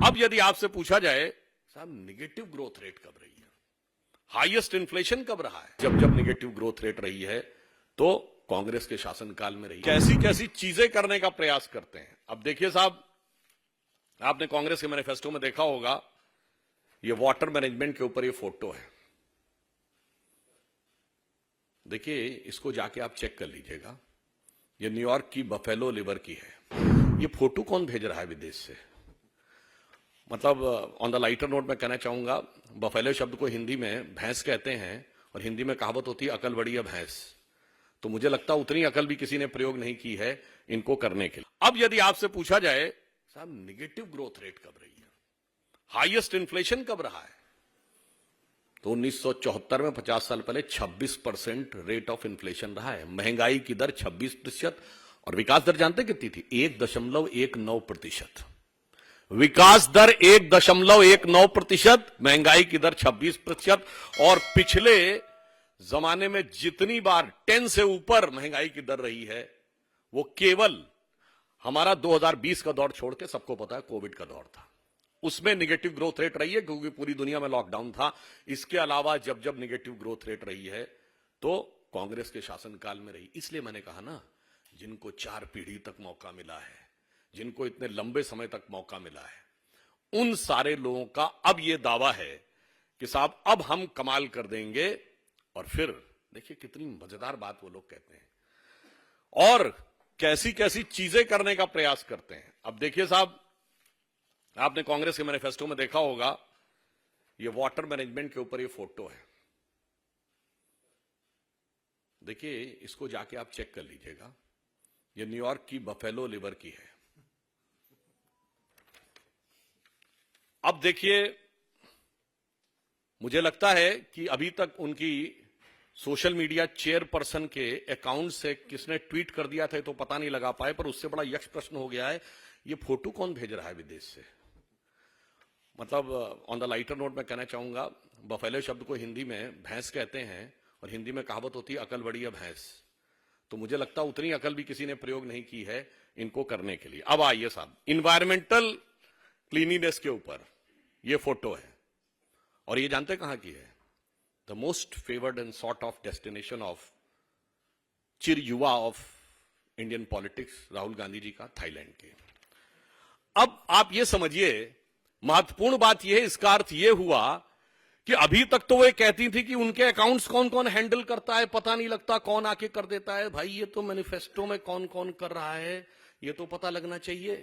अब यदि आपसे पूछा जाए साहब निगेटिव ग्रोथ रेट कब रही है, हाईएस्ट इन्फ्लेशन कब रहा है, जब जब निगेटिव ग्रोथ रेट रही है तो कांग्रेस के शासनकाल में रही। कैसी कैसी चीजें करने का प्रयास करते हैं। अब देखिए साहब, आपने कांग्रेस के मैनिफेस्टो में देखा होगा, ये वाटर मैनेजमेंट के ऊपर ये फोटो है। देखिए, इसको जाके आप चेक कर लीजिएगा, ये न्यूयॉर्क की बफेलो लिवर की है। ये फोटो कौन भेज रहा है विदेश से? मतलब ऑन द लाइटर नोट मैं कहना चाहूंगा, बफेलो शब्द को हिंदी में भैंस कहते हैं और हिंदी में कहावत होती है अकल बड़ी है भैंस। तो मुझे लगता है उतनी अकल भी किसी ने प्रयोग नहीं की है इनको करने के लिए। अब यदि आपसे पूछा जाए साहब निगेटिव ग्रोथ रेट कब रही है, हाईएस्ट इन्फ्लेशन कब रहा है, तो 1974 में 50 साल पहले 26% रेट ऑफ इन्फ्लेशन रहा है। महंगाई की दर 26% और विकास दर जानते कितनी थी? 1.19%। विकास दर 1.19%, महंगाई की दर 26%। और पिछले जमाने में जितनी बार 10 से ऊपर महंगाई की दर रही है वो केवल हमारा 2020 का दौर छोड़ के सबको पता है कोविड का दौर था, उसमें निगेटिव ग्रोथ रेट रही है क्योंकि पूरी दुनिया में लॉकडाउन था। इसके अलावा जब जब निगेटिव ग्रोथ रेट रही है तो कांग्रेस के शासनकाल में रही। इसलिए मैंने कहा ना, जिनको 4 पीढ़ी तक मौका मिला है, जिनको इतने लंबे समय तक मौका मिला है, उन सारे लोगों का अब यह दावा है कि साहब अब हम कमाल कर देंगे। और फिर देखिए कितनी मजेदार बात वो लोग कहते हैं और कैसी कैसी चीजें करने का प्रयास करते हैं। अब देखिए साहब, आपने कांग्रेस के मैनिफेस्टो में देखा होगा, ये वाटर मैनेजमेंट के ऊपर ये फोटो है। देखिए, इसको जाके आप चेक कर लीजिएगा, ये न्यूयॉर्क की बफेलो लिवर की है। अब देखिए, मुझे लगता है कि अभी तक उनकी सोशल मीडिया चेयरपर्सन के अकाउंट से किसने ट्वीट कर दिया था तो पता नहीं लगा पाए, पर उससे बड़ा यक्ष प्रश्न हो गया है, ये फोटो कौन भेज रहा है विदेश से? मतलब ऑन द लाइटर नोट मैं कहना चाहूंगा, बफेलो शब्द को हिंदी में भैंस कहते हैं और हिंदी में कहावत होती है अकल बड़ी है भैंस। तो मुझे लगता है उतनी अकल भी किसी ने प्रयोग नहीं की है इनको करने के लिए। अब आइए साहब, इन्वायरमेंटल क्लीनिनेस के ऊपर ये फोटो है और ये जानते कहां की है? The most favoured and sought of destination of चिर युवा of Indian politics, Rahul Gandhi ji का, थाईलैंड के। अब आप ये समझिए, महत्वपूर्ण बात यह है, इसका अर्थ यह हुआ कि अभी तक तो वे कहती थी कि उनके अकाउंट्स कौन कौन हैंडल करता है पता नहीं लगता, कौन आके कर देता है। भाई ये तो मैनिफेस्टो में कौन कौन कर रहा है ये तो पता लगना चाहिए।